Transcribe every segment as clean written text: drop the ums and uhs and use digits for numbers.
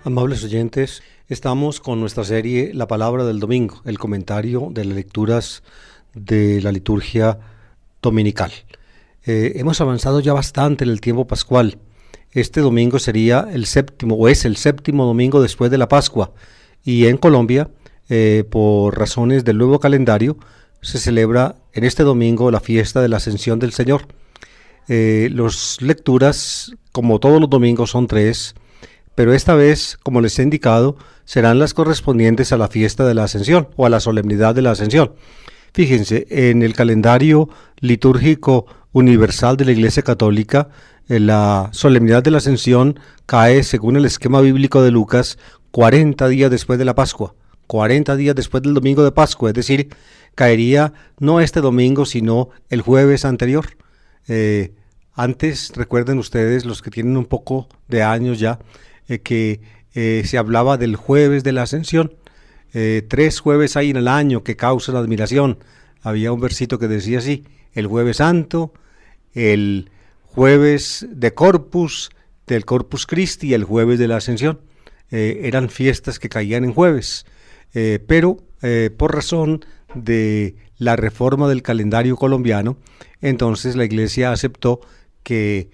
Amables oyentes, estamos con nuestra serie La Palabra del Domingo, el comentario de las lecturas de la liturgia dominical. Hemos avanzado ya bastante en el tiempo pascual. Este domingo sería el séptimo, o es el séptimo domingo después de la Pascua, y en Colombia, por razones del nuevo calendario, se celebra en este domingo la fiesta de la Ascensión del Señor. Las lecturas, como todos los domingos, son 3, pero esta vez, como les he indicado, serán las correspondientes a la fiesta de la Ascensión o a la solemnidad de la Ascensión. Fíjense, en el calendario litúrgico universal de la Iglesia Católica, la solemnidad de la Ascensión cae, según el esquema bíblico de Lucas, 40 días después de la Pascua, 40 días después del domingo de Pascua, es decir, caería no este domingo, sino el jueves anterior. Antes, recuerden ustedes, los que tienen un poco de años ya, que se hablaba del jueves de la Ascensión. 3 jueves hay en el año que causan admiración. Había un versito que decía así: el jueves santo, el jueves de Corpus, del Corpus Christi, y el jueves de la Ascensión. Eran fiestas que caían en jueves, pero por razón de la reforma del calendario colombiano, entonces la Iglesia aceptó que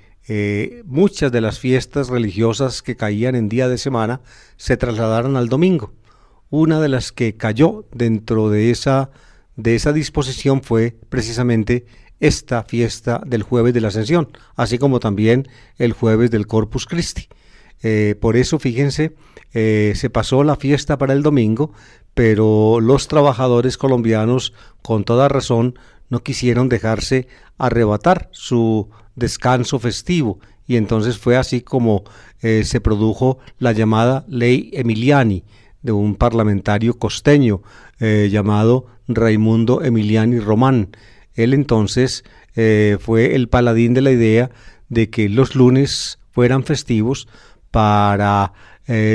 muchas de las fiestas religiosas que caían en día de semana se trasladaran al domingo. Una de las que cayó dentro de esa disposición fue precisamente esta fiesta del jueves de la Ascensión, así como también el jueves del Corpus Christi. Por eso, fíjense, se pasó la fiesta para el domingo, pero los trabajadores colombianos, con toda razón, no quisieron dejarse arrebatar su descanso festivo, y entonces fue así como se produjo la llamada Ley Emiliani, de un parlamentario costeño llamado Raimundo Emiliani Román. Él entonces fue el paladín de la idea de que los lunes fueran festivos para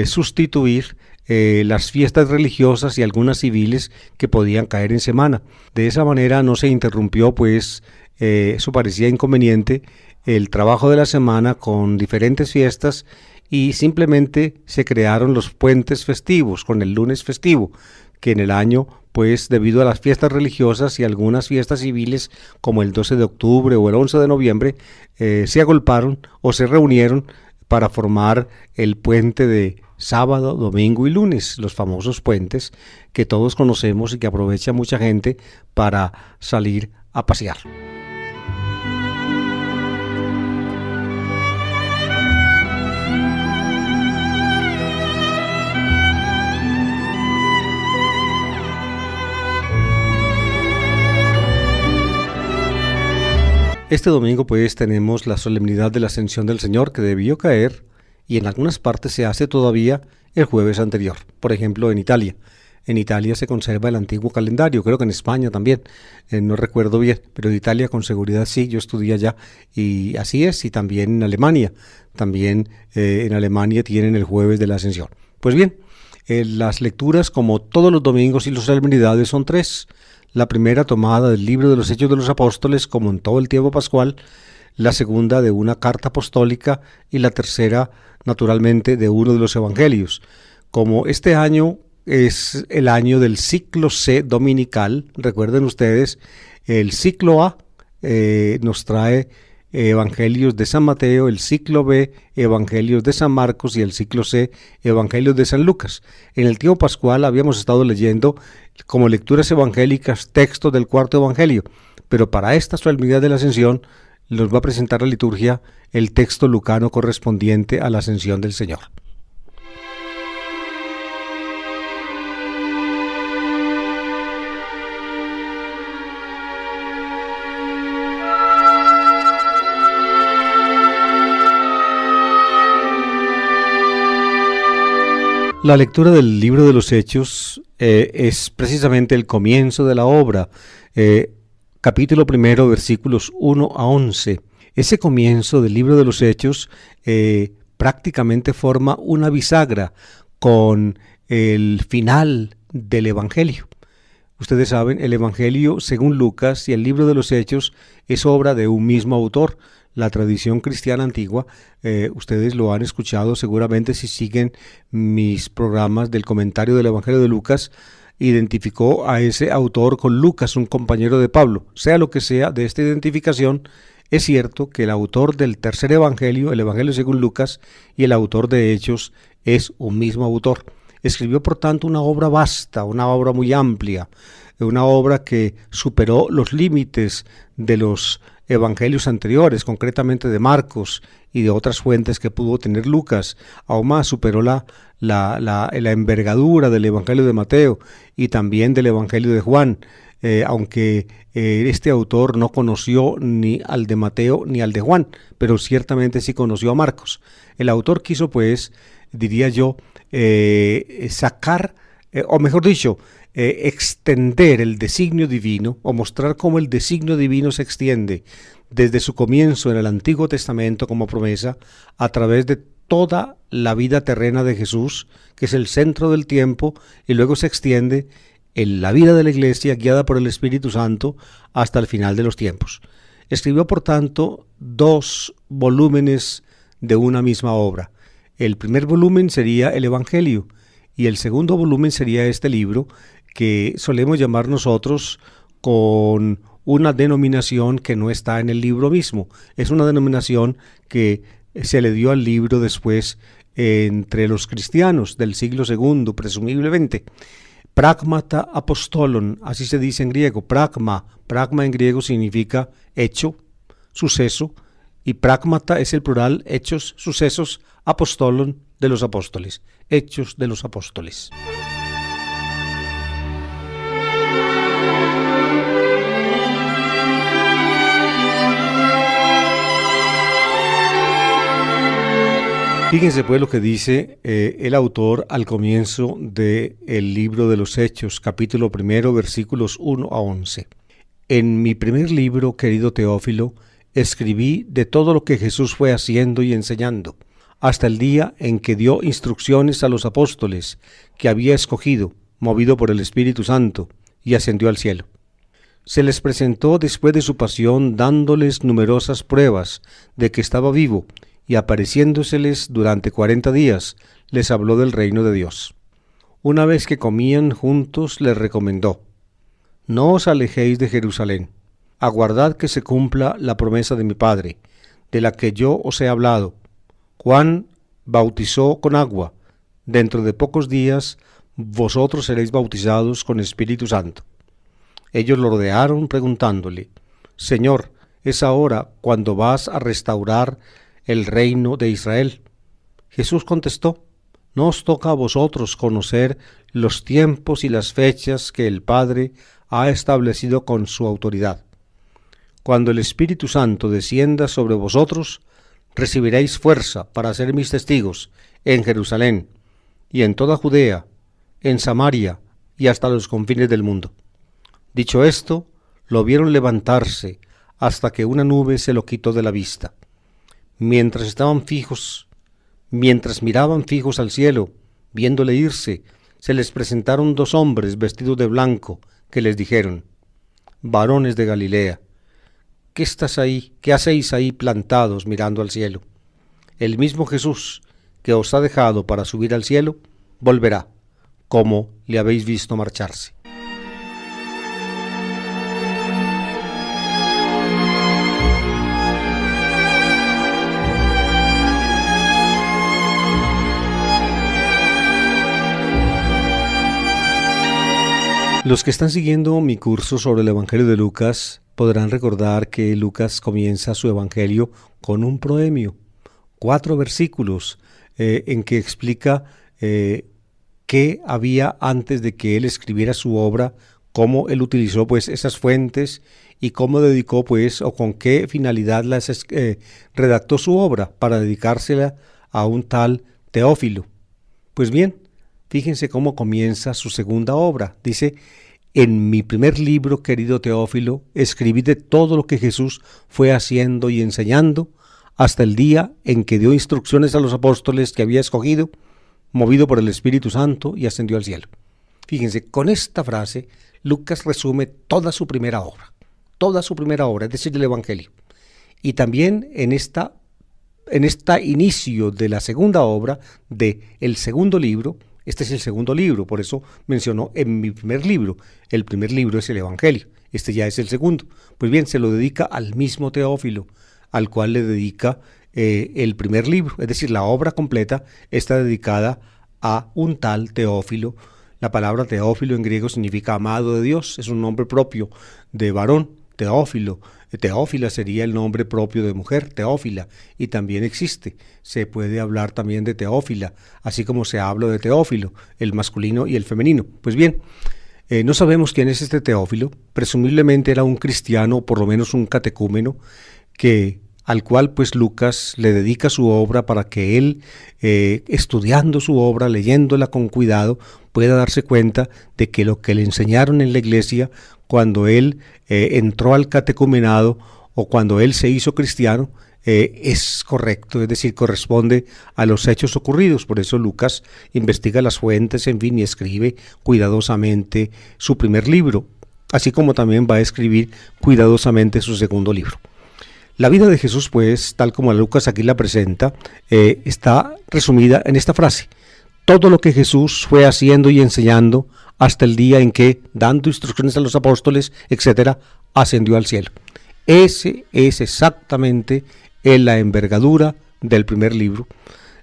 sustituir las fiestas religiosas y algunas civiles que podían caer en semana. De esa manera no se interrumpió, pues eso parecía inconveniente, el trabajo de la semana con diferentes fiestas, y simplemente se crearon los puentes festivos con el lunes festivo, que en el año, pues debido a las fiestas religiosas y algunas fiestas civiles como el 12 de octubre o el 11 de noviembre, se agolparon o se reunieron para formar el puente de sábado, domingo y lunes, los famosos puentes que todos conocemos y que aprovecha mucha gente para salir a pasear. Este domingo pues tenemos la solemnidad de la Ascensión del Señor, que debió caer, y en algunas partes se hace todavía, el jueves anterior. Por ejemplo, en Italia. En Italia se conserva el antiguo calendario, creo que en España también, no recuerdo bien, pero en Italia con seguridad sí, yo estudié allá, y así es, y también en Alemania. También en Alemania tienen el jueves de la Ascensión. Pues bien, las lecturas, como todos los domingos y las solemnidades, son 3. La primera tomada del libro de los Hechos de los Apóstoles, como en todo el tiempo pascual, la segunda de una carta apostólica, y la tercera, naturalmente, de uno de los evangelios. Como este año es el año del ciclo C dominical, recuerden ustedes, el ciclo A nos trae Evangelios de San Mateo, el ciclo B, Evangelios de San Marcos, y el ciclo C, Evangelios de San Lucas. En el tiempo pascual habíamos estado leyendo como lecturas evangélicas textos del cuarto evangelio, pero para esta solemnidad de la Ascensión nos va a presentar la liturgia el texto lucano correspondiente a la Ascensión del Señor. La lectura del libro de los Hechos es precisamente el comienzo de la obra, capítulo 1, versículos 1 a 11. Ese comienzo del libro de los Hechos prácticamente forma una bisagra con el final del Evangelio. Ustedes saben, el Evangelio según Lucas y el libro de los Hechos es obra de un mismo autor. la tradición cristiana antigua. Ustedes lo han escuchado seguramente si siguen mis programas del comentario del Evangelio de Lucas. Identificó a ese autor con Lucas, un compañero de Pablo. Sea lo que sea de esta identificación, es cierto que el autor del tercer evangelio, el Evangelio según Lucas, y el autor de Hechos es un mismo autor. Escribió, por tanto, una obra vasta, una obra muy amplia, una obra que superó los límites de los evangelios anteriores, concretamente de Marcos y de otras fuentes que pudo tener Lucas. Aún más superó la envergadura del Evangelio de Mateo y también del Evangelio de Juan, aunque este autor no conoció ni al de Mateo ni al de Juan, pero ciertamente sí conoció a Marcos. El autor quiso, pues, diría yo, sacar, o mejor dicho, extender el designio divino, o mostrar cómo el designio divino se extiende desde su comienzo en el Antiguo Testamento como promesa a través de toda la vida terrena de Jesús, que es el centro del tiempo, y luego se extiende en la vida de la Iglesia guiada por el Espíritu Santo hasta el final de los tiempos. Escribió, por tanto, 2 volúmenes de una misma obra. El primer volumen sería el Evangelio y el segundo volumen sería este libro que solemos llamar nosotros con una denominación que no está en el libro mismo. Es una denominación que se le dio al libro después entre los cristianos del siglo II, presumiblemente. Pragmata apostolon, así se dice en griego. Pragma en griego significa hecho, suceso, y pragmata es el plural, hechos, sucesos, apostolon, de los apóstoles, hechos de los apóstoles. Fíjense pues lo que dice el autor al comienzo del libro de los Hechos, capítulo 1, versículos 1 a 11. En mi primer libro, querido Teófilo, escribí de todo lo que Jesús fue haciendo y enseñando, hasta el día en que dio instrucciones a los apóstoles que había escogido, movido por el Espíritu Santo, y ascendió al cielo. Se les presentó después de su pasión, dándoles numerosas pruebas de que estaba vivo, y apareciéndoseles durante 40 días, les habló del reino de Dios. Una vez que comían juntos, les recomendó: no os alejéis de Jerusalén, aguardad que se cumpla la promesa de mi Padre, de la que yo os he hablado. Juan bautizó con agua, dentro de pocos días vosotros seréis bautizados con Espíritu Santo. Ellos lo rodearon preguntándole: Señor, ¿es ahora cuando vas a restaurar el reino de Israel? Jesús contestó: no os toca a vosotros conocer los tiempos y las fechas que el Padre ha establecido con su autoridad. Cuando el Espíritu Santo descienda sobre vosotros, recibiréis fuerza para ser mis testigos en Jerusalén y en toda Judea, en Samaria y hasta los confines del mundo. Dicho esto, lo vieron levantarse hasta que una nube se lo quitó de la vista. Mientras miraban fijos al cielo, viéndole irse, se les presentaron 2 hombres vestidos de blanco, que les dijeron: varones de Galilea, ¿qué hacéis ahí plantados mirando al cielo? El mismo Jesús que os ha dejado para subir al cielo, volverá, como le habéis visto marcharse. Los que están siguiendo mi curso sobre el Evangelio de Lucas podrán recordar que Lucas comienza su Evangelio con un proemio, 4 versículos en que explica qué había antes de que él escribiera su obra, cómo él utilizó pues esas fuentes y cómo dedicó pues o con qué finalidad redactó su obra para dedicársela a un tal Teófilo. Pues bien, fíjense cómo comienza su segunda obra. Dice: en mi primer libro, querido Teófilo, escribí de todo lo que Jesús fue haciendo y enseñando hasta el día en que dio instrucciones a los apóstoles que había escogido, movido por el Espíritu Santo, y ascendió al cielo. Fíjense, con esta frase Lucas resume toda su primera obra, es decir, el Evangelio. Y también en este inicio de la segunda obra, de el segundo libro, este es el segundo libro, por eso mencionó en mi primer libro. El primer libro es el Evangelio, este ya es el segundo. Pues bien, se lo dedica al mismo Teófilo, al cual le dedica el primer libro, es decir, la obra completa está dedicada a un tal Teófilo. La palabra Teófilo en griego significa amado de Dios, es un nombre propio de varón, Teófilo. Teófila sería el nombre propio de mujer, Teófila, y también existe. Se puede hablar también de Teófila, así como se habla de Teófilo, el masculino y el femenino. Pues bien, no sabemos quién es este Teófilo, presumiblemente era un cristiano, o por lo menos un catecúmeno, al cual pues Lucas le dedica su obra para que él, estudiando su obra, leyéndola con cuidado, pueda darse cuenta de que lo que le enseñaron en la iglesia cuando él entró al catecumenado o cuando él se hizo cristiano, es correcto, es decir, corresponde a los hechos ocurridos. Por eso Lucas investiga las fuentes, en fin, y escribe cuidadosamente su primer libro, así como también va a escribir cuidadosamente su segundo libro. La vida de Jesús, pues, tal como Lucas aquí la presenta, está resumida en esta frase: todo lo que Jesús fue haciendo y enseñando hasta el día en que, dando instrucciones a los apóstoles, etcétera, ascendió al cielo. Ese es exactamente la envergadura del primer libro.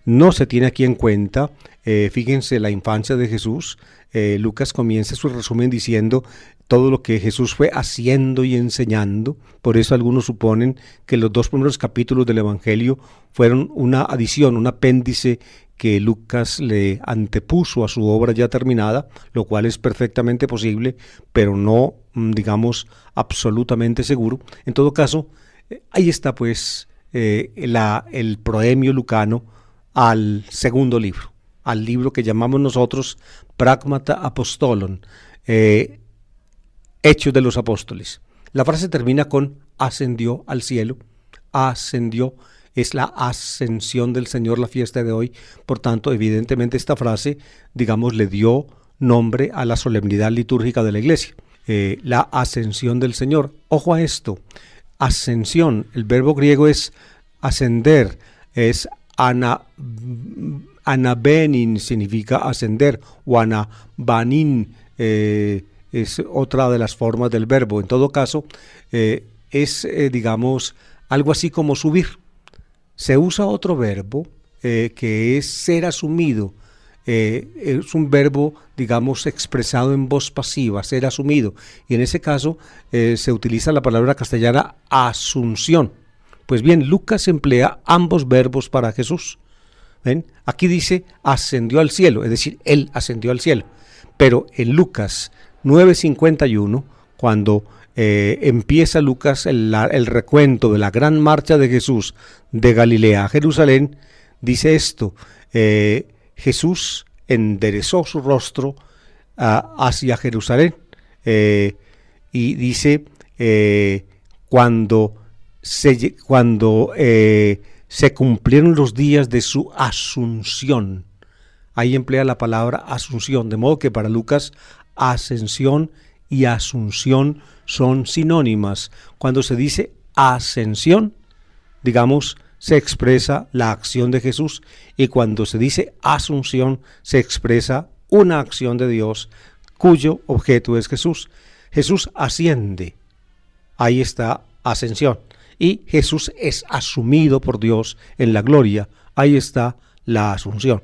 No se tiene aquí en cuenta, fíjense, la infancia de Jesús. Lucas comienza su resumen diciendo todo lo que Jesús fue haciendo y enseñando. Por eso algunos suponen que los 2 primeros capítulos del Evangelio fueron una adición, un apéndice que Lucas le antepuso a su obra ya terminada, lo cual es perfectamente posible, pero no, digamos, absolutamente seguro. En todo caso, ahí está pues el proemio lucano al segundo libro, al libro que llamamos nosotros Pragmata Apostolon, Hechos de los Apóstoles. La frase termina con ascendió al cielo, ascendió. Es la ascensión del Señor la fiesta de hoy. Por tanto, evidentemente esta frase, digamos, le dio nombre a la solemnidad litúrgica de la iglesia. La ascensión del Señor. Ojo a esto. Ascensión, el verbo griego es ascender, es anabenin, significa ascender, o anabanin, es otra de las formas del verbo. En todo caso, digamos, algo así como subir. Se usa otro verbo que es ser asumido. Es un verbo, digamos, expresado en voz pasiva, ser asumido. Y en ese caso se utiliza la palabra castellana asunción. Pues bien, Lucas emplea ambos verbos para Jesús. ¿Ven? Aquí dice ascendió al cielo, es decir, él ascendió al cielo. Pero en Lucas 9:51, cuando empieza Lucas el recuento de la gran marcha de Jesús de Galilea a Jerusalén, dice esto: Jesús enderezó su rostro hacia Jerusalén, y dice cuando se cumplieron los días de su asunción. Ahí emplea la palabra asunción, de modo que para Lucas ascensión y asunción son sinónimas. Cuando se dice ascensión, digamos, se expresa la acción de Jesús, y cuando se dice asunción, se expresa una acción de Dios cuyo objeto es Jesús. Jesús asciende, ahí está ascensión, y Jesús es asumido por Dios en la gloria, ahí está la asunción.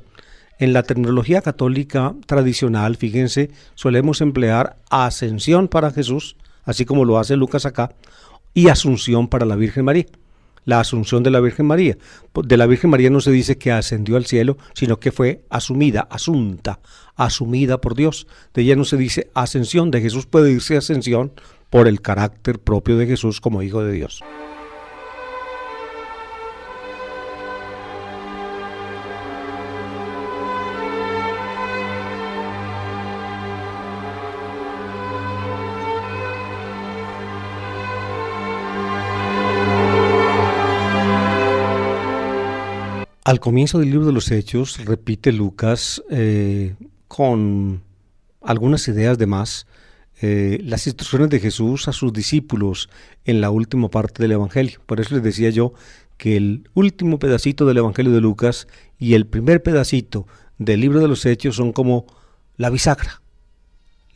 En la terminología católica tradicional, fíjense, solemos emplear ascensión para Jesús, así como lo hace Lucas acá, y asunción para la Virgen María. La asunción de la Virgen María. De la Virgen María no se dice que ascendió al cielo, sino que fue asumida, asunta, asumida por Dios. De ella no se dice ascensión. De Jesús puede decirse ascensión por el carácter propio de Jesús como Hijo de Dios. Al comienzo del libro de los Hechos, repite Lucas con algunas ideas de más, las instrucciones de Jesús a sus discípulos en la última parte del Evangelio. Por eso les decía yo que el último pedacito del Evangelio de Lucas y el primer pedacito del libro de los Hechos son como la bisagra.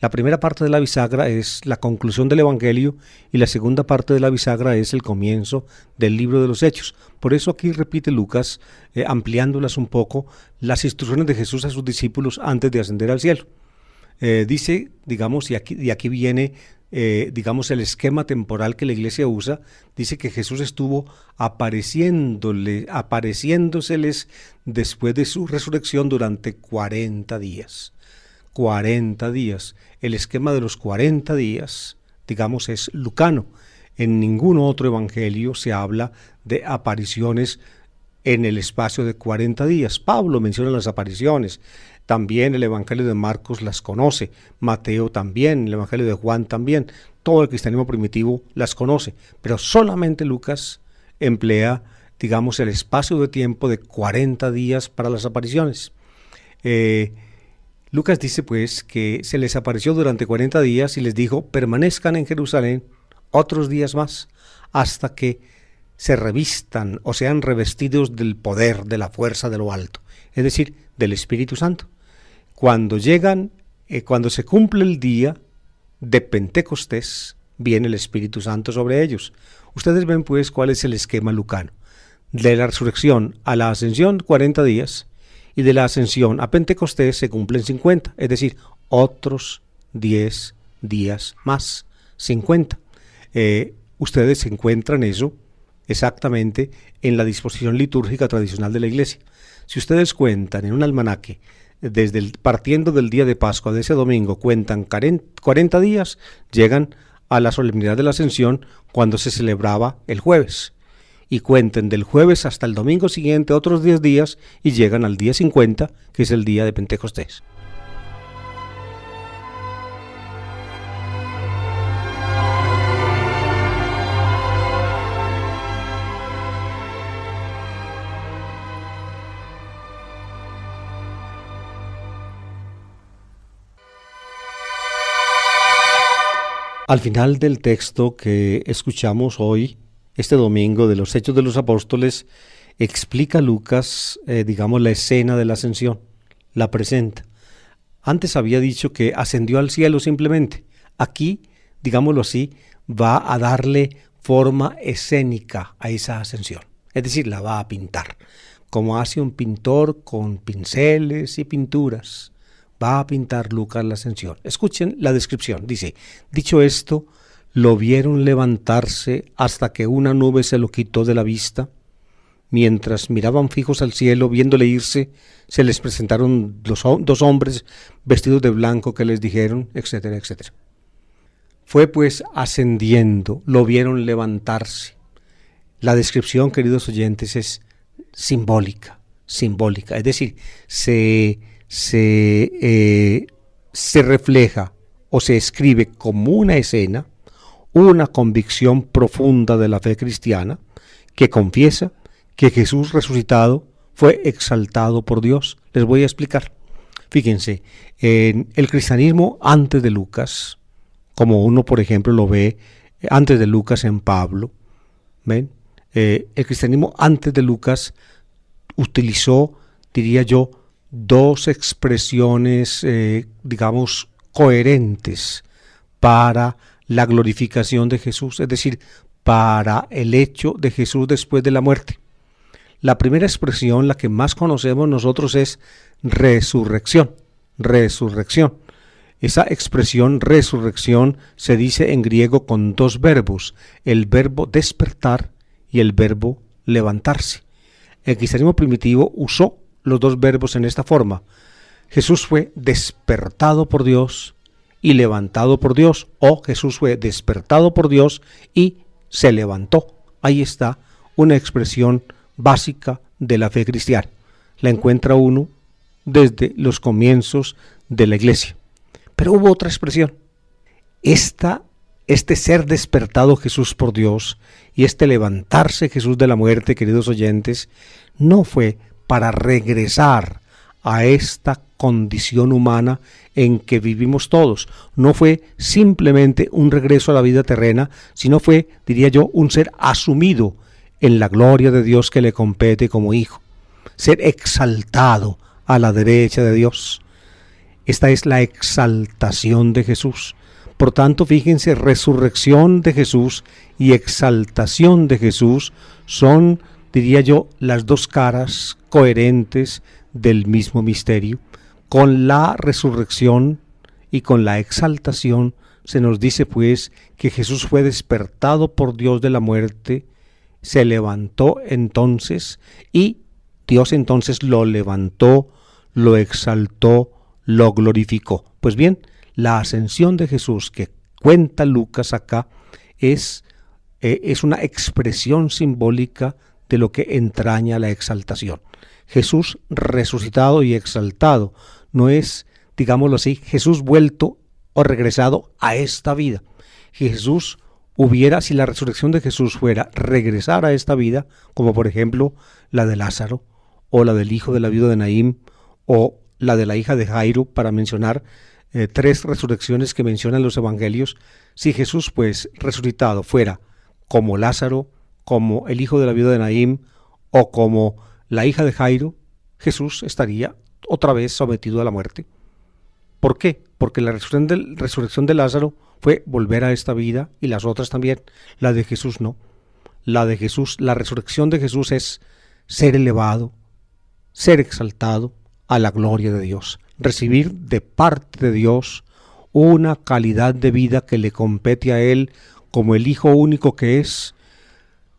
La primera parte de la bisagra es la conclusión del Evangelio y la segunda parte de la bisagra es el comienzo del libro de los Hechos. Por eso aquí repite Lucas, ampliándolas un poco, las instrucciones de Jesús a sus discípulos antes de ascender al cielo. Dice, digamos, y aquí viene, digamos, el esquema temporal que la iglesia usa. Dice que Jesús estuvo apareciéndoseles después de su resurrección durante 40 días. 40 días. El esquema de los 40 días, digamos, es lucano. En ningún otro evangelio se habla de apariciones en el espacio de 40 días. Pablo menciona las apariciones. También el Evangelio de Marcos las conoce, Mateo también, el Evangelio de Juan también, todo el cristianismo primitivo las conoce, pero solamente Lucas emplea, digamos, el espacio de tiempo de 40 días para las apariciones. Lucas dice pues que se les apareció durante 40 días y les dijo, permanezcan en Jerusalén otros días más, hasta que se revistan o sean revestidos del poder, de la fuerza de lo alto, es decir, del Espíritu Santo. Cuando se cumple el día de Pentecostés, viene el Espíritu Santo sobre ellos. Ustedes ven pues cuál es el esquema lucano. De la resurrección a la ascensión, 40 días, y de la ascensión a Pentecostés se cumplen 50, es decir, otros 10 días más, 50. Ustedes encuentran eso exactamente en la disposición litúrgica tradicional de la Iglesia. Si ustedes cuentan en un almanaque, partiendo del día de Pascua, de ese domingo, cuentan 40 días, llegan a la solemnidad de la Ascensión cuando se celebraba el jueves. Y cuenten del jueves hasta el domingo siguiente otros 10 días y llegan al día 50, que es el día de Pentecostés. Al final del texto que escuchamos hoy, este domingo, de los Hechos de los Apóstoles, explica Lucas, digamos, la escena de la ascensión, la presenta. Antes había dicho que ascendió al cielo simplemente. Aquí, digámoslo así, va a darle forma escénica a esa ascensión. Es decir, la va a pintar, como hace un pintor con pinceles y pinturas. Va a pintar Lucas la ascensión. Escuchen la descripción. Dice, dicho esto, lo vieron levantarse hasta que una nube se lo quitó de la vista. Mientras miraban fijos al cielo, viéndole irse, se les presentaron dos hombres vestidos de blanco que les dijeron, etcétera, etcétera. Fue pues ascendiendo, lo vieron levantarse. La descripción, queridos oyentes, es simbólica. Es decir, se refleja o se escribe como una escena, una convicción profunda de la fe cristiana que confiesa que Jesús resucitado fue exaltado por Dios. Les voy a explicar. Fíjense, en el cristianismo antes de Lucas, como uno por ejemplo lo ve antes de Lucas en Pablo, ¿ven? El cristianismo antes de Lucas utilizó, diría yo, dos expresiones, digamos, coherentes para la glorificación de Jesús, es decir, para el hecho de Jesús después de la muerte. La primera expresión, la que más conocemos nosotros, es resurrección. Esa expresión resurrección se dice en griego con dos verbos, el verbo despertar y el verbo levantarse. El cristianismo primitivo usó los dos verbos en esta forma. Jesús fue despertado por Dios y levantado por Dios, o Jesús fue despertado por Dios y se levantó. Ahí está una expresión básica de la fe cristiana. La encuentra uno desde los comienzos de la iglesia. Pero hubo otra expresión. Este ser despertado Jesús por Dios y este levantarse Jesús de la muerte, queridos oyentes, no fue para regresar a esta condición humana en que vivimos todos. No fue simplemente un regreso a la vida terrena, sino fue, diría yo, un ser asumido en la gloria de Dios que le compete como hijo, ser exaltado a la derecha de Dios. Esta es la exaltación de Jesús. Por tanto, fíjense, resurrección de Jesús y exaltación de Jesús son, diría yo, las dos caras coherentes del mismo misterio. Con la resurrección y con la exaltación se nos dice pues que Jesús fue despertado por Dios de la muerte, se levantó entonces y Dios entonces lo levantó, lo exaltó, lo glorificó. Pues bien, la ascensión de Jesús que cuenta Lucas acá es una expresión simbólica de lo que entraña la exaltación. Jesús resucitado y exaltado no es, digámoslo así, Jesús vuelto o regresado a esta vida. Jesús si la resurrección de Jesús fuera regresar a esta vida, como por ejemplo la de Lázaro, o la del hijo de la viuda de Naín, o la de la hija de Jairo, para mencionar tres resurrecciones que mencionan los evangelios, si Jesús pues resucitado fuera como Lázaro, como el hijo de la viuda de Naín, o como la hija de Jairo, Jesús estaría otra vez sometido a la muerte. ¿Por qué? Porque la resurrección de Lázaro fue volver a esta vida y las otras también. La de Jesús no. La resurrección de Jesús es ser elevado, ser exaltado a la gloria de Dios, recibir de parte de Dios una calidad de vida que le compete a Él como el Hijo único que es,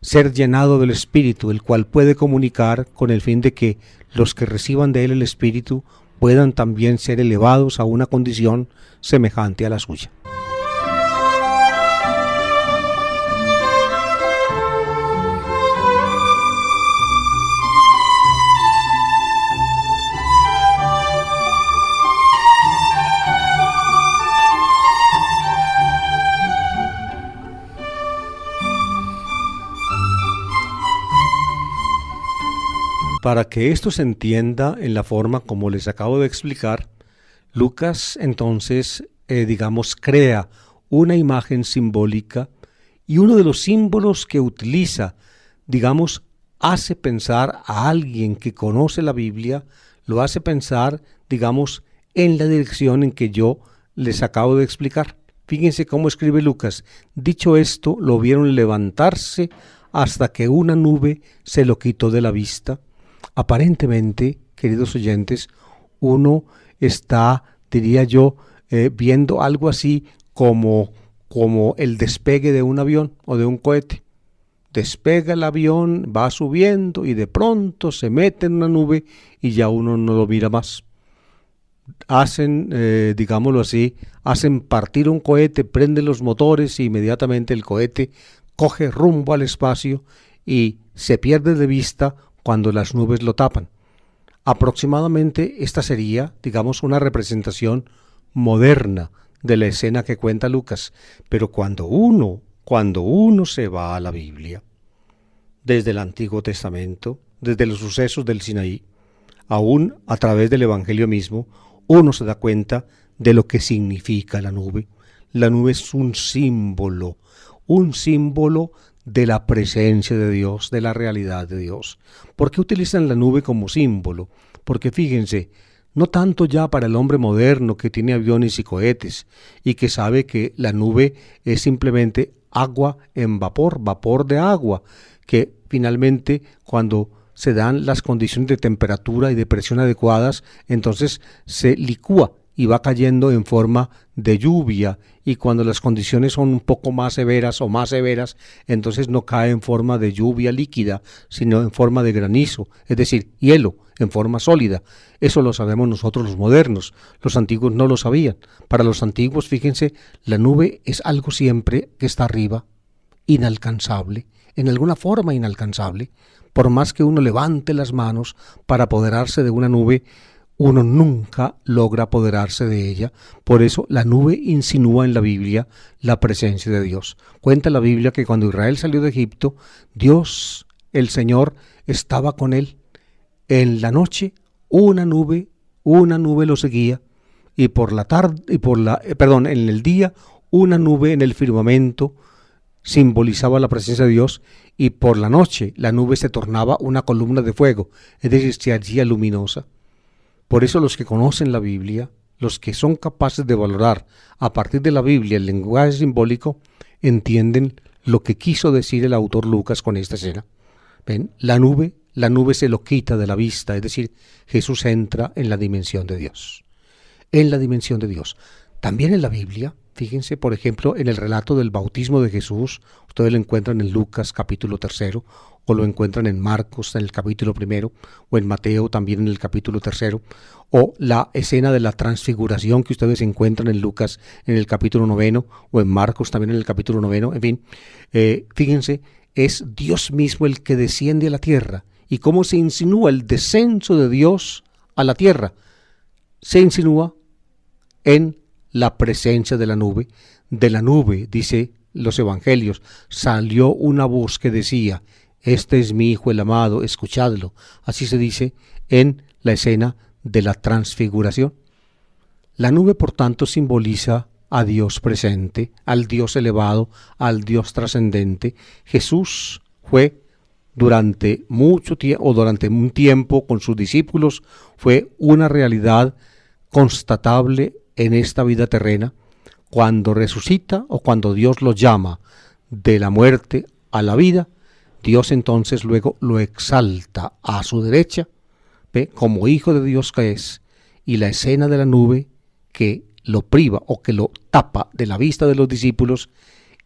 ser llenado del Espíritu, el cual puede comunicar con el fin de que los que reciban de Él el Espíritu puedan también ser elevados a una condición semejante a la suya. Para que esto se entienda en la forma como les acabo de explicar, Lucas entonces, crea una imagen simbólica y uno de los símbolos que utiliza, hace pensar a alguien que conoce la Biblia, lo hace pensar, en la dirección en que yo les acabo de explicar. Fíjense cómo escribe Lucas. Dicho esto, lo vieron levantarse hasta que una nube se lo quitó de la vista. Aparentemente, queridos oyentes, uno está, diría yo, viendo algo así como el despegue de un avión o de un cohete. Despega el avión, va subiendo y de pronto se mete en una nube y ya uno no lo mira más. Hacen, hacen partir un cohete, prenden los motores y inmediatamente el cohete coge rumbo al espacio y se pierde de vista cuando las nubes lo tapan. Aproximadamente esta sería, una representación moderna de la escena que cuenta Lucas. Pero cuando uno se va a la Biblia, desde el Antiguo Testamento, desde los sucesos del Sinaí, aún a través del Evangelio mismo, uno se da cuenta de lo que significa la nube. La nube es un símbolo de la presencia de Dios, de la realidad de Dios. ¿Por qué utilizan la nube como símbolo? Porque fíjense, no tanto ya para el hombre moderno que tiene aviones y cohetes y que sabe que la nube es simplemente agua en vapor de agua, que finalmente cuando se dan las condiciones de temperatura y de presión adecuadas, entonces se licúa y va cayendo en forma de lluvia, y cuando las condiciones son un poco más severas o más severas, entonces no cae en forma de lluvia líquida, sino en forma de granizo, es decir, hielo, en forma sólida. Eso lo sabemos nosotros los modernos, los antiguos no lo sabían. Para los antiguos, fíjense, la nube es algo siempre que está arriba, inalcanzable, en alguna forma inalcanzable. Por más que uno levante las manos para apoderarse de una nube, uno nunca logra apoderarse de ella. Por eso la nube insinúa en la Biblia la presencia de Dios. Cuenta la Biblia que cuando Israel salió de Egipto, Dios, el Señor, estaba con él. En la noche, una nube una nube lo seguía, y por la tarde, en el día, una nube en el firmamento simbolizaba la presencia de Dios, y por la noche la nube se tornaba una columna de fuego, es decir, se hacía luminosa. Por eso los que conocen la Biblia, los que son capaces de valorar a partir de la Biblia el lenguaje simbólico, entienden lo que quiso decir el autor Lucas con esta escena. ¿Ven? La nube se lo quita de la vista, es decir, Jesús entra en la dimensión de Dios. En la dimensión de Dios. También en la Biblia, fíjense, por ejemplo, en el relato del bautismo de Jesús, ustedes lo encuentran en Lucas capítulo 3, o lo encuentran en Marcos en el capítulo 1, o en Mateo también en el capítulo 3, o la escena de la transfiguración que ustedes encuentran en Lucas en el capítulo 9, o en Marcos también en el capítulo 9, en fin, fíjense, es Dios mismo el que desciende a la tierra, y cómo se insinúa el descenso de Dios a la tierra. Se insinúa en la presencia de la nube. De la nube, dice los evangelios, salió una voz que decía: este es mi Hijo el amado, escuchadlo. Así se dice en la escena de la transfiguración. La nube, por tanto, simboliza a Dios presente, al Dios elevado, al Dios trascendente. Jesús fue durante un tiempo con sus discípulos, fue una realidad constatable en esta vida terrena. Cuando resucita o cuando Dios lo llama de la muerte a la vida, Dios entonces luego lo exalta a su derecha, ¿ve?, como Hijo de Dios que es, y la escena de la nube que lo priva o que lo tapa de la vista de los discípulos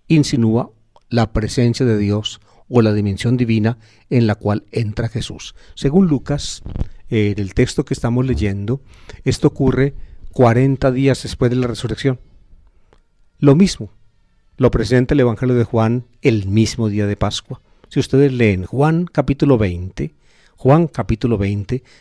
insinúa la presencia de Dios o la dimensión divina en la cual entra Jesús. Según Lucas, en el texto que estamos leyendo, esto ocurre 40 días después de la resurrección. Lo mismo lo presenta el Evangelio de Juan el mismo día de Pascua. Si ustedes leen Juan capítulo 20,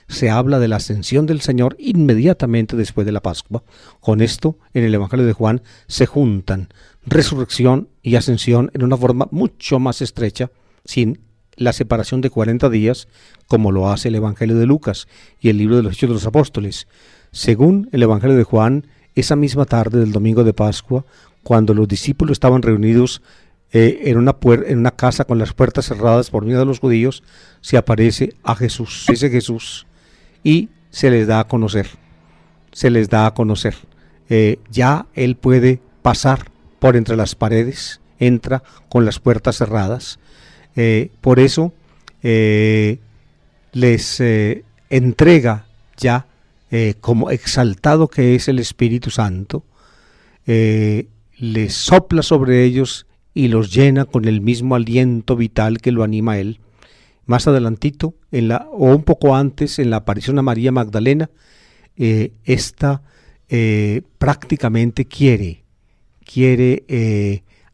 se habla de la ascensión del Señor inmediatamente después de la Pascua. Con esto, en el Evangelio de Juan se juntan resurrección y ascensión en una forma mucho más estrecha, sin la separación de 40 días, como lo hace el Evangelio de Lucas y el libro de los Hechos de los Apóstoles. Según el Evangelio de Juan, esa misma tarde del domingo de Pascua, cuando los discípulos estaban reunidos en una casa con las puertas cerradas por miedo a los judíos, se aparece a Jesús, ese Jesús, y se les da a conocer. Ya Él puede pasar por entre las paredes, entra con las puertas cerradas. Por eso les entrega ya, como exaltado que es el Espíritu Santo, les sopla sobre ellos y los llena con el mismo aliento vital que lo anima a Él. Más adelantito, o un poco antes, en la aparición a María Magdalena, esta prácticamente quiere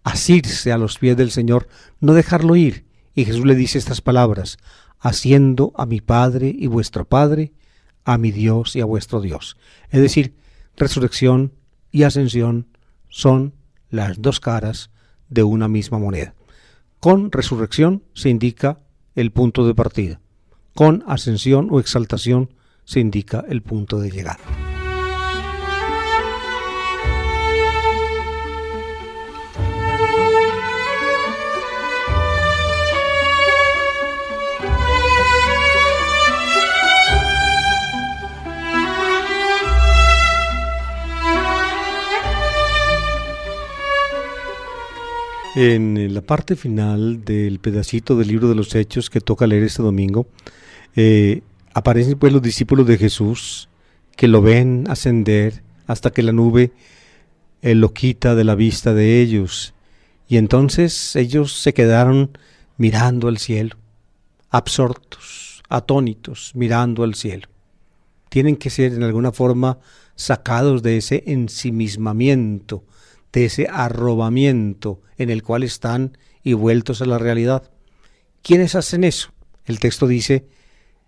asirse a los pies del Señor, no dejarlo ir. Y Jesús le dice estas palabras: haciendo a mi Padre y vuestro Padre, a mi Dios y a vuestro Dios. Es decir, resurrección y ascensión son las dos caras de una misma moneda. Con resurrección se indica el punto de partida. Con ascensión o exaltación se indica el punto de llegada. En la parte final del pedacito del libro de los Hechos que toca leer este domingo, aparecen pues los discípulos de Jesús que lo ven ascender hasta que la nube lo quita de la vista de ellos. Y entonces ellos se quedaron mirando al cielo, absortos, atónitos, mirando al cielo. Tienen que ser en alguna forma sacados de ese ensimismamiento, de ese arrobamiento en el cual están y vueltos a la realidad. ¿Quiénes hacen eso? El texto dice: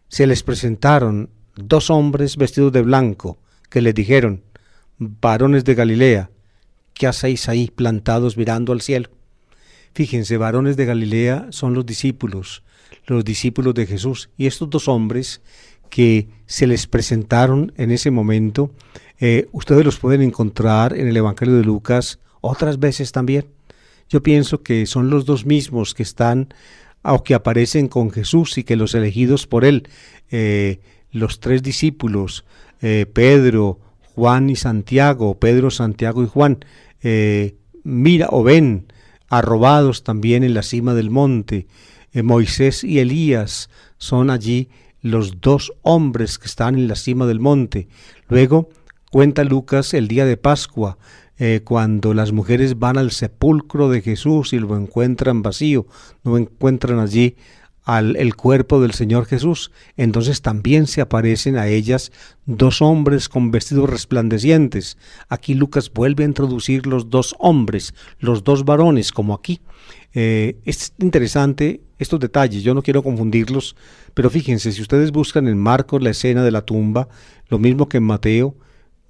se les presentaron 2 hombres vestidos de blanco, que les dijeron: varones de Galilea, ¿qué hacéis ahí plantados mirando al cielo? Fíjense, varones de Galilea son los discípulos de Jesús, y estos 2 hombres que se les presentaron en ese momento, ustedes los pueden encontrar en el Evangelio de Lucas otras veces también. Yo pienso que son los dos mismos que están o que aparecen con Jesús y que los elegidos por él, los tres discípulos, Pedro, Juan y Santiago, Pedro, Santiago y Juan, mira o ven arrobados también en la cima del monte. Moisés y Elías son allí los dos hombres que están en la cima del monte. Luego cuenta Lucas el día de Pascua, cuando las mujeres van al sepulcro de Jesús y lo encuentran vacío, no encuentran allí el cuerpo del Señor Jesús. Entonces también se aparecen a ellas dos hombres con vestidos resplandecientes. Aquí Lucas vuelve a introducir los dos hombres, los dos varones, como aquí. Es interesante estos detalles, yo no quiero confundirlos, pero fíjense, si ustedes buscan en Marcos la escena de la tumba, lo mismo que en Mateo,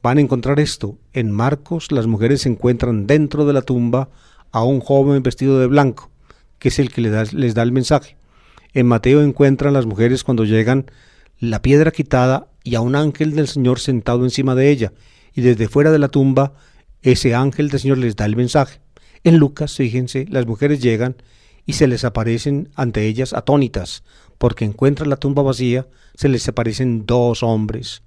van a encontrar esto. En Marcos las mujeres se encuentran dentro de la tumba a un joven vestido de blanco, que es el que les da el mensaje. En Mateo encuentran las mujeres cuando llegan la piedra quitada y a un ángel del Señor sentado encima de ella, y desde fuera de la tumba ese ángel del Señor les da el mensaje. En Lucas, fíjense, las mujeres llegan y se les aparecen ante ellas atónitas, porque encuentran la tumba vacía, se les aparecen dos hombres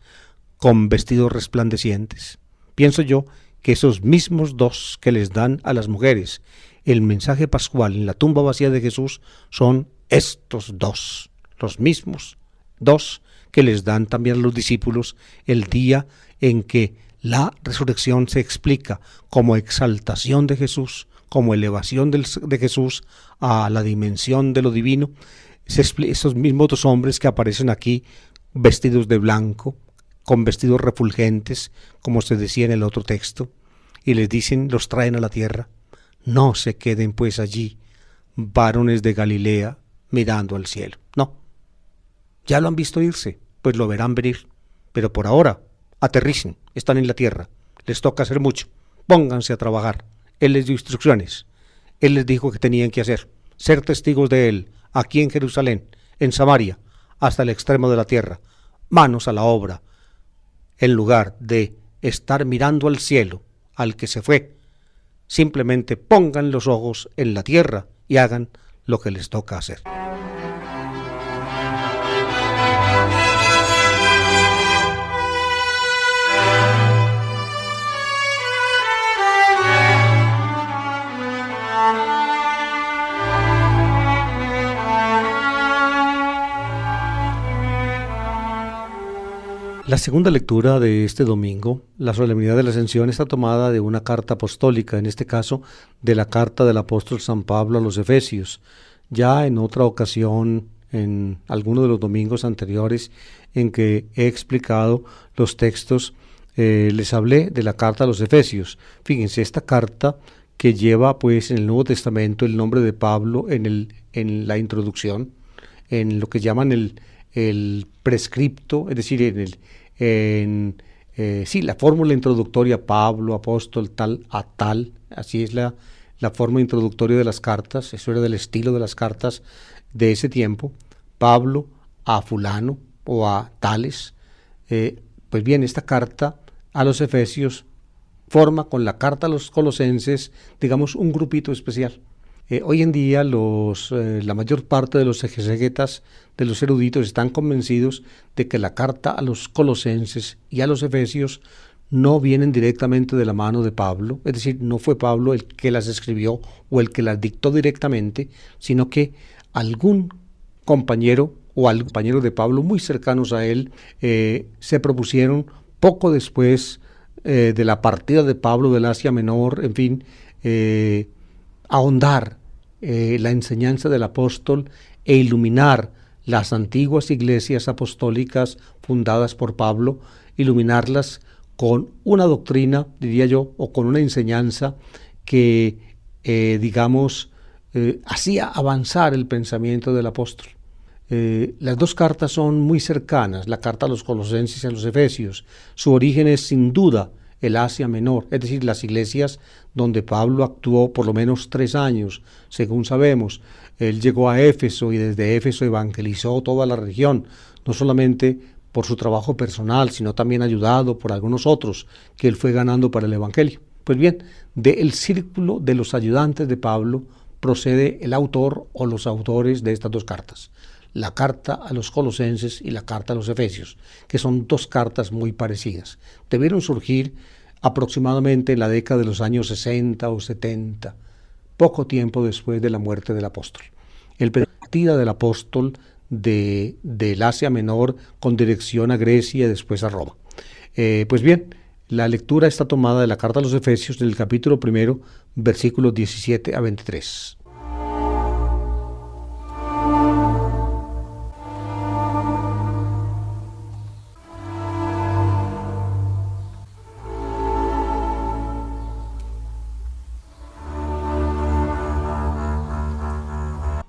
con vestidos resplandecientes. Pienso yo que esos mismos dos que les dan a las mujeres el mensaje pascual en la tumba vacía de Jesús son estos dos, los mismos dos que les dan también a los discípulos el día en que la resurrección se explica como exaltación de Jesús, como elevación de Jesús a la dimensión de lo divino. Esos mismos dos hombres que aparecen aquí vestidos de blanco, con vestidos refulgentes, como se decía en el otro texto, y les dicen, los traen a la tierra. No se queden pues allí, varones de Galilea, mirando al cielo. No, ya lo han visto irse, pues lo verán venir, pero por ahora aterricen, están en la tierra, les toca hacer mucho, pónganse a trabajar. Él les dio instrucciones, él les dijo que tenían que hacer, ser testigos de él, aquí en Jerusalén, en Samaria, hasta el extremo de la tierra, manos a la obra, en lugar de estar mirando al cielo, al que se fue. Simplemente pongan los ojos en la tierra y hagan lo que les toca hacer. La segunda lectura de este domingo, la solemnidad de la Ascensión, está tomada de una carta apostólica, en este caso de la carta del apóstol San Pablo a los Efesios. Ya en otra ocasión, en alguno de los domingos anteriores en que he explicado los textos, les hablé de la carta a los Efesios. Fíjense, esta carta que lleva pues en el Nuevo Testamento el nombre de Pablo en la introducción, en lo que llaman el prescripto, es decir, la fórmula introductoria, Pablo, apóstol, tal a tal, así es la forma introductoria de las cartas, eso era del estilo de las cartas de ese tiempo, Pablo a fulano o a tales. Pues bien, esta carta a los Efesios forma con la carta a los Colosenses, digamos, un grupito especial. Hoy en día la mayor parte de los exegetas, de los eruditos, están convencidos de que la carta a los Colosenses y a los Efesios no vienen directamente de la mano de Pablo, es decir, no fue Pablo el que las escribió o el que las dictó directamente, sino que algún compañero o al compañero de Pablo muy cercanos a él se propusieron poco después de la partida de Pablo del Asia Menor, en fin, ahondar la enseñanza del apóstol e iluminar las antiguas iglesias apostólicas fundadas por Pablo, iluminarlas con una doctrina, diría yo, o con una enseñanza que, hacía avanzar el pensamiento del apóstol. Las dos cartas son muy cercanas, la carta a los Colosenses y a los Efesios. Su origen es sin duda el Asia Menor, es decir, las iglesias donde Pablo actuó por lo menos 3 años, según sabemos. Él llegó a Éfeso y desde Éfeso evangelizó toda la región, no solamente por su trabajo personal, sino también ayudado por algunos otros que él fue ganando para el Evangelio. Pues bien, del círculo de los ayudantes de Pablo procede el autor o los autores de estas dos cartas, la carta a los Colosenses y la carta a los Efesios, que son dos cartas muy parecidas. Debieron surgir aproximadamente en la década de los años 60 o 70, poco tiempo después de la muerte del apóstol. El partida del apóstol del Asia Menor con dirección a Grecia y después a Roma. Pues bien, la lectura está tomada de la carta a los Efesios del capítulo 1, versículos 17 a 23.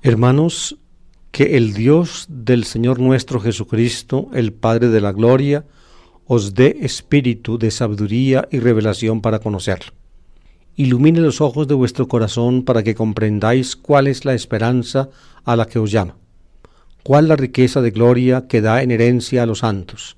Hermanos, que el Dios del Señor nuestro Jesucristo, el Padre de la gloria, os dé espíritu de sabiduría y revelación para conocerlo. Ilumine los ojos de vuestro corazón para que comprendáis cuál es la esperanza a la que os llama, cuál la riqueza de gloria que da en herencia a los santos,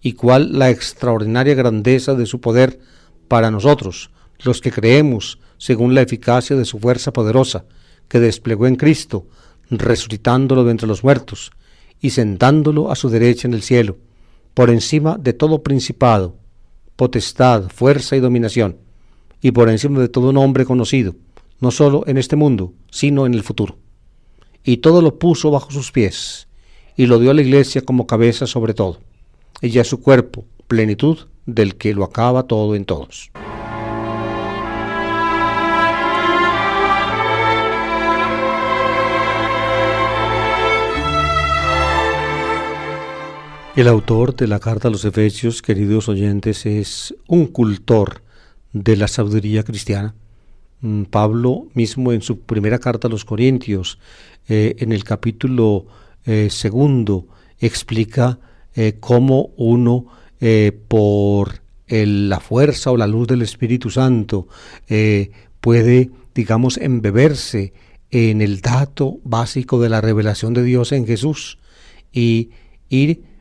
y cuál la extraordinaria grandeza de su poder para nosotros, los que creemos según la eficacia de su fuerza poderosa, que desplegó en Cristo, resucitándolo de entre los muertos y sentándolo a su derecha en el cielo, por encima de todo principado, potestad, fuerza y dominación, y por encima de todo nombre conocido, no solo en este mundo, sino en el futuro. Y todo lo puso bajo sus pies, y lo dio a la iglesia como cabeza sobre todo. Ella es su cuerpo, plenitud del que lo acaba todo en todos. El autor de la carta a los Efesios, queridos oyentes, es un cultor de la sabiduría cristiana. Pablo mismo en su primera carta a los Corintios, en el capítulo 2, explica cómo uno por la fuerza o la luz del Espíritu Santo puede, digamos, embeberse en el dato básico de la revelación de Dios en Jesús y ir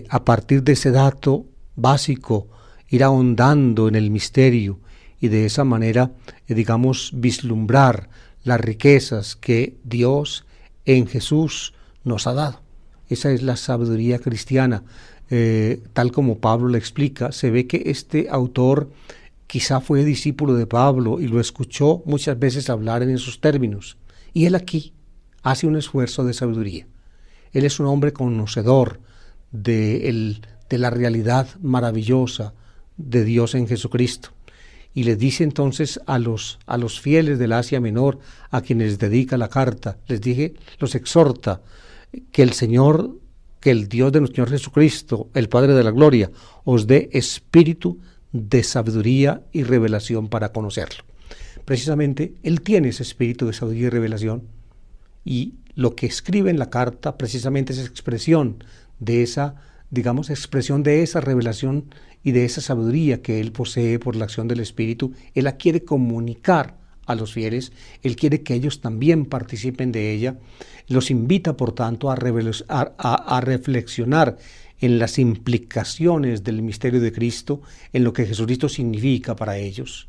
a partir de ese dato básico, ir ahondando en el misterio y de esa manera, digamos, vislumbrar las riquezas que Dios en Jesús nos ha dado. Esa es la sabiduría cristiana, tal como Pablo la explica. Se ve que este autor quizá fue discípulo de Pablo y lo escuchó muchas veces hablar en esos términos. Y él aquí hace un esfuerzo de sabiduría. Él es un hombre conocedor de la realidad maravillosa de Dios en Jesucristo. Y les dice entonces a los fieles del Asia Menor, a quienes dedica la carta, los exhorta que el Dios de nuestro Señor Jesucristo, el Padre de la gloria, os dé espíritu de sabiduría y revelación para conocerlo. Precisamente, Él tiene ese espíritu de sabiduría y revelación, y lo que escribe en la carta precisamente es expresión de esa, digamos, expresión de esa revelación y de esa sabiduría que Él posee por la acción del Espíritu. Él la quiere comunicar a los fieles, Él quiere que ellos también participen de ella. Los invita, por tanto, a reflexionar en las implicaciones del misterio de Cristo, en lo que Jesucristo significa para ellos.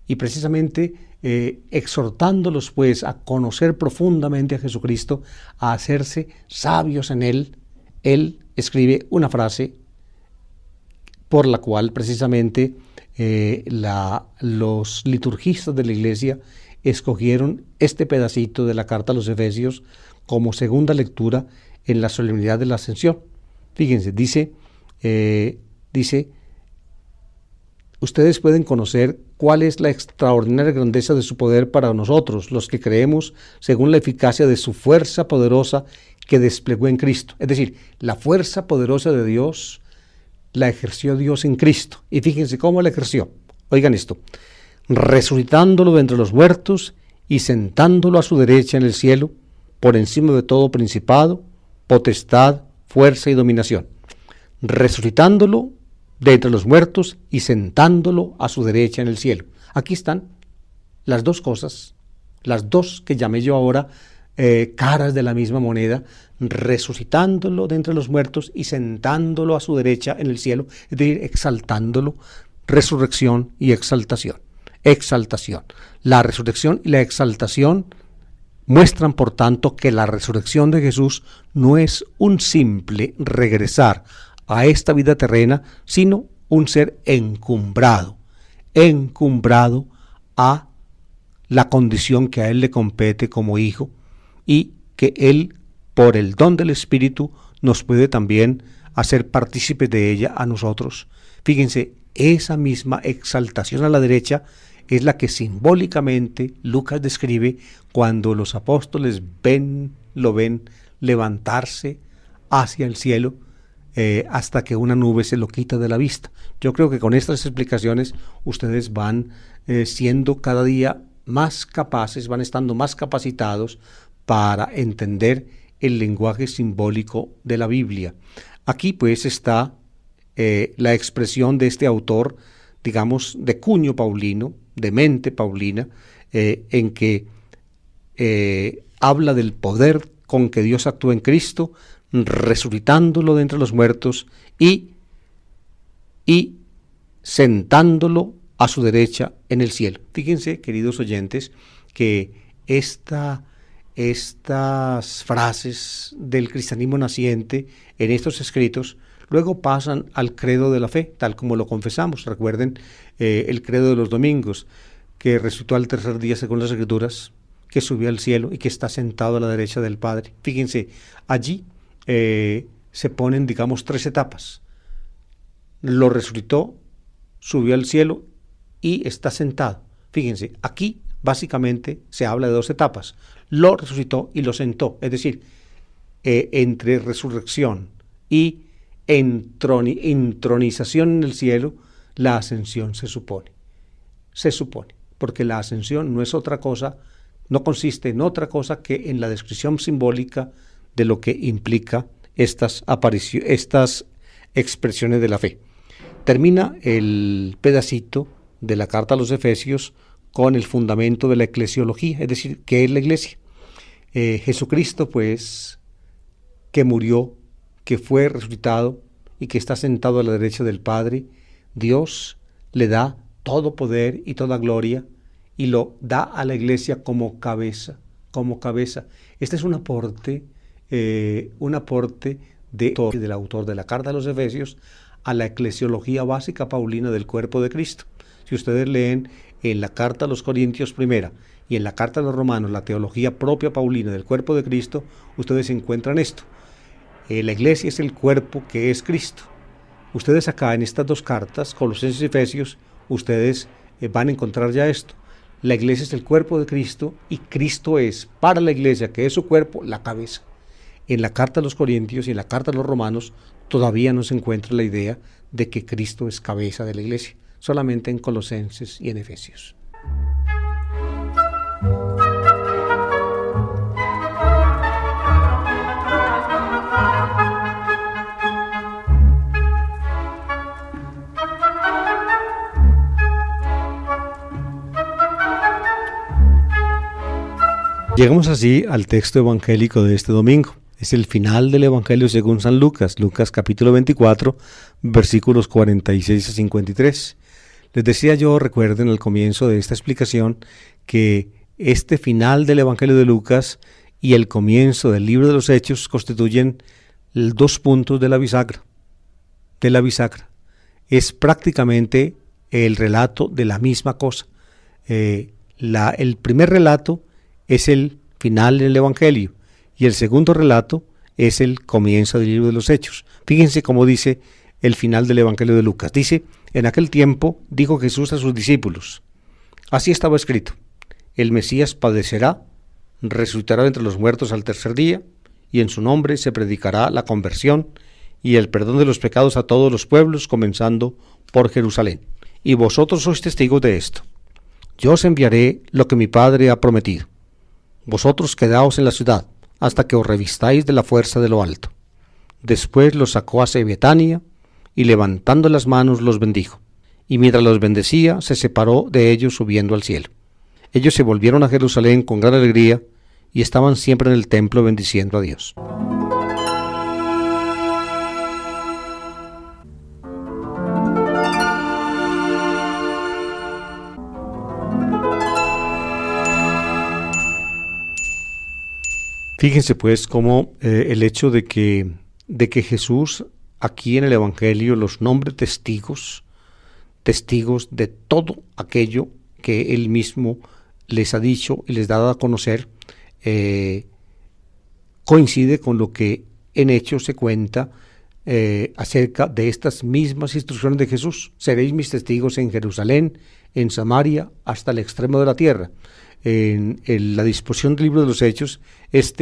Y precisamente exhortándolos pues a conocer profundamente a Jesucristo, a hacerse sabios en Él, Él escribe una frase por la cual precisamente los liturgistas de la Iglesia escogieron este pedacito de la carta a los Efesios como segunda lectura en la solemnidad de la Ascensión. Fíjense, dice, ustedes pueden conocer cuál es la extraordinaria grandeza de su poder para nosotros, los que creemos según la eficacia de su fuerza poderosa que desplegó en Cristo. Es decir, la fuerza poderosa de Dios la ejerció Dios en Cristo. Y fíjense cómo la ejerció. Oigan esto: resucitándolo de entre los muertos y sentándolo a su derecha en el cielo, por encima de todo principado, potestad, fuerza y dominación. Resucitándolo de entre los muertos y sentándolo a su derecha en el cielo. Aquí están las dos cosas, las dos que llamé yo ahora caras de la misma moneda, resucitándolo de entre los muertos y sentándolo a su derecha en el cielo, es decir, exaltándolo, resurrección y exaltación. Exaltación. La resurrección y la exaltación muestran, por tanto, que la resurrección de Jesús no es un simple regresar a esta vida terrena, sino un ser encumbrado a la condición que a Él le compete como hijo, y que Él, por el don del Espíritu, nos puede también hacer partícipes de ella a nosotros. Fíjense, esa misma exaltación a la derecha es la que simbólicamente Lucas describe cuando los apóstoles lo ven levantarse hacia el cielo, hasta que una nube se lo quita de la vista. Yo creo que con estas explicaciones ustedes van siendo cada día más capaces, van estando más capacitados para entender el lenguaje simbólico de la Biblia. Aquí pues está la expresión de este autor, digamos, de cuño paulino, de mente paulina, en que habla del poder con que Dios actúa en Cristo, resucitándolo de entre los muertos y sentándolo a su derecha en el cielo. Fíjense, queridos oyentes, que estas frases del cristianismo naciente en estos escritos luego pasan al credo de la fe, tal como lo confesamos. Recuerden el credo de los domingos, que resucitó al tercer día según las Escrituras, que subió al cielo y que está sentado a la derecha del Padre. Fíjense, allí se ponen, digamos, 3 etapas. Lo resucitó, subió al cielo y está sentado. Fíjense, aquí básicamente se habla de 2 etapas. Lo resucitó y lo sentó. Es decir, entre resurrección y entronización en el cielo, la ascensión se supone, porque la ascensión no es otra cosa, no consiste en otra cosa que en la descripción simbólica de lo que implica estas expresiones de la fe. Termina el pedacito de la carta a los Efesios con el fundamento de la eclesiología, es decir, ¿qué es la iglesia? Jesucristo, pues, que murió, que fue resucitado y que está sentado a la derecha del Padre, Dios le da todo poder y toda gloria y lo da a la iglesia como cabeza. Este es un aporte del autor de la carta a los Efesios a la eclesiología básica paulina del cuerpo de Cristo. Si ustedes leen en la carta a los Corintios primera y en la carta a los Romanos la teología propia paulina del cuerpo de Cristo, ustedes encuentran esto. La iglesia es el cuerpo que es Cristo. Ustedes acá en estas 2 cartas, Colosenses y Efesios, ustedes van a encontrar ya esto. La iglesia es el cuerpo de Cristo y Cristo es para la iglesia, que es su cuerpo, la cabeza. En la carta a los Corintios y en la carta a los Romanos todavía no se encuentra la idea de que Cristo es cabeza de la iglesia, solamente en Colosenses y en Efesios. Llegamos así al texto evangélico de este domingo. Es el final del Evangelio según San Lucas, Lucas capítulo 24, versículos 46 a 53. Les decía yo, recuerden al comienzo de esta explicación, que este final del Evangelio de Lucas y el comienzo del libro de los Hechos constituyen 2 puntos de la bisagra. Es prácticamente el relato de la misma cosa. El primer relato es el final del Evangelio y el segundo relato es el comienzo del libro de los Hechos. Fíjense cómo dice el final del Evangelio de Lucas. Dice: en aquel tiempo dijo Jesús a sus discípulos, así estaba escrito, el Mesías padecerá, resucitará entre los muertos al tercer día, y en su nombre se predicará la conversión y el perdón de los pecados a todos los pueblos, comenzando por Jerusalén. Y vosotros sois testigos de esto. Yo os enviaré lo que mi Padre ha prometido. Vosotros quedaos en la ciudad, hasta que os revistáis de la fuerza de lo alto. Después los sacó hacia Betania, y levantando las manos los bendijo. Y mientras los bendecía, se separó de ellos subiendo al cielo. Ellos se volvieron a Jerusalén con gran alegría, y estaban siempre en el templo bendiciendo a Dios. Fíjense pues cómo el hecho de que Jesús aquí en el Evangelio los nombre testigos de todo aquello que Él mismo les ha dicho y les da a conocer, coincide con lo que en Hechos se cuenta acerca de estas mismas instrucciones de Jesús. Seréis mis testigos en Jerusalén, en Samaria, hasta el extremo de la tierra. En la disposición del libro de los Hechos,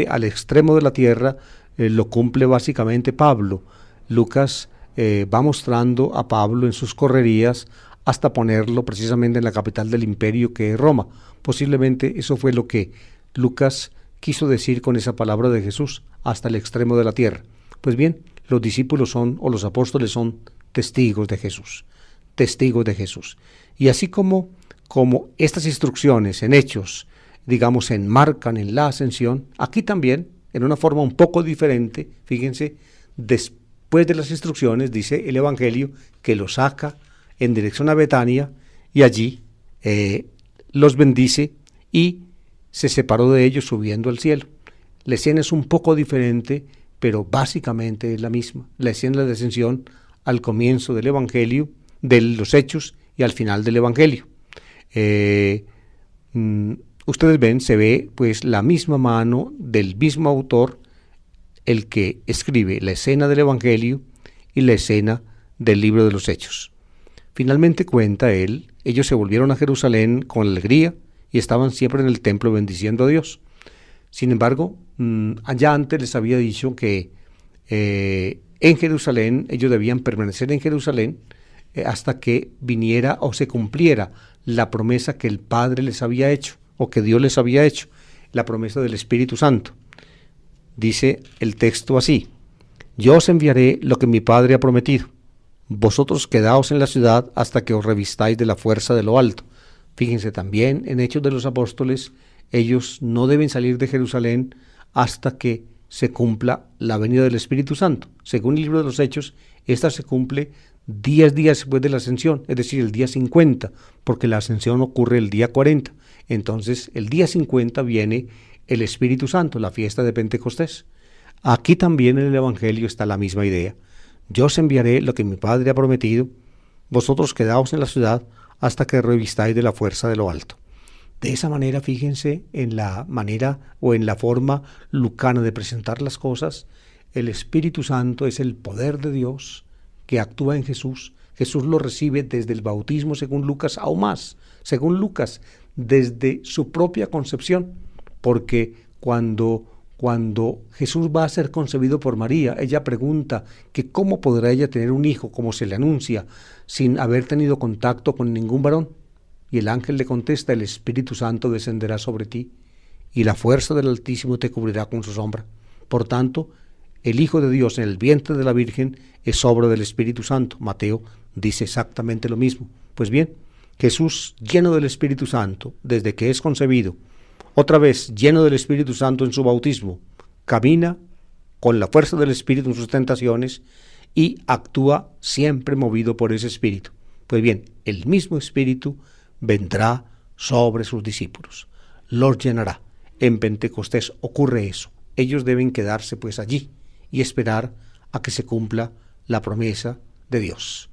al extremo de la tierra, lo cumple básicamente Pablo. Lucas va mostrando a Pablo en sus correrías hasta ponerlo precisamente en la capital del imperio, que es Roma. Posiblemente eso fue lo que Lucas quiso decir con esa palabra de Jesús, hasta el extremo de la tierra. Pues bien, los discípulos los apóstoles son testigos de Jesús, testigos de Jesús. Y así como estas instrucciones en Hechos, digamos, se enmarcan en la ascensión, aquí también, en una forma un poco diferente, fíjense, después de las instrucciones, dice el Evangelio, que los saca en dirección a Betania, y allí los bendice y se separó de ellos subiendo al cielo. La escena es un poco diferente, pero básicamente es la misma. La escena de la ascensión al comienzo del Evangelio, de los Hechos, y al final del Evangelio. Ustedes ven, se ve pues la misma mano del mismo autor, el que escribe la escena del Evangelio y la escena del libro de los Hechos. Finalmente cuenta ellos se volvieron a Jerusalén con alegría y estaban siempre en el templo bendiciendo a Dios. Sin embargo, allá antes les había dicho que en Jerusalén, ellos debían permanecer en Jerusalén hasta que viniera o se cumpliera la promesa que el Padre les había hecho, o que Dios les había hecho, la promesa del Espíritu Santo. Dice el texto así: yo os enviaré lo que mi Padre ha prometido. Vosotros quedaos en la ciudad hasta que os revistáis de la fuerza de lo alto. Fíjense también en Hechos de los Apóstoles, ellos no deben salir de Jerusalén hasta que se cumpla la venida del Espíritu Santo. Según el libro de los Hechos, esta se cumple 10 días después de la ascensión, es decir, el día 50, porque la ascensión ocurre el día 40. Entonces, el día 50 viene el Espíritu Santo, la fiesta de Pentecostés. Aquí también en el Evangelio está la misma idea. Yo os enviaré lo que mi Padre ha prometido, vosotros quedaos en la ciudad hasta que revistáis de la fuerza de lo alto. De esa manera, fíjense en la manera o en la forma lucana de presentar las cosas. El Espíritu Santo es el poder de Dios que actúa en Jesús. Jesús lo recibe desde el bautismo, según Lucas, aún más, según Lucas, desde su propia concepción, porque cuando Jesús va a ser concebido por María, ella pregunta que cómo podrá ella tener un hijo, como se le anuncia, sin haber tenido contacto con ningún varón. Y el ángel le contesta: el Espíritu Santo descenderá sobre ti, y la fuerza del Altísimo te cubrirá con su sombra. Por tanto, el Hijo de Dios en el vientre de la Virgen es obra del Espíritu Santo. Mateo dice exactamente lo mismo. Pues bien, Jesús, lleno del Espíritu Santo, desde que es concebido, otra vez lleno del Espíritu Santo en su bautismo, camina con la fuerza del Espíritu en sus tentaciones y actúa siempre movido por ese Espíritu. Pues bien, el mismo Espíritu vendrá sobre sus discípulos, los llenará. En Pentecostés ocurre eso. Ellos deben quedarse pues allí y esperar a que se cumpla la promesa de Dios.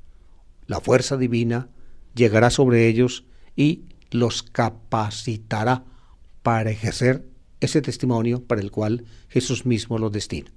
La fuerza divina llegará sobre ellos y los capacitará para ejercer ese testimonio para el cual Jesús mismo los destina.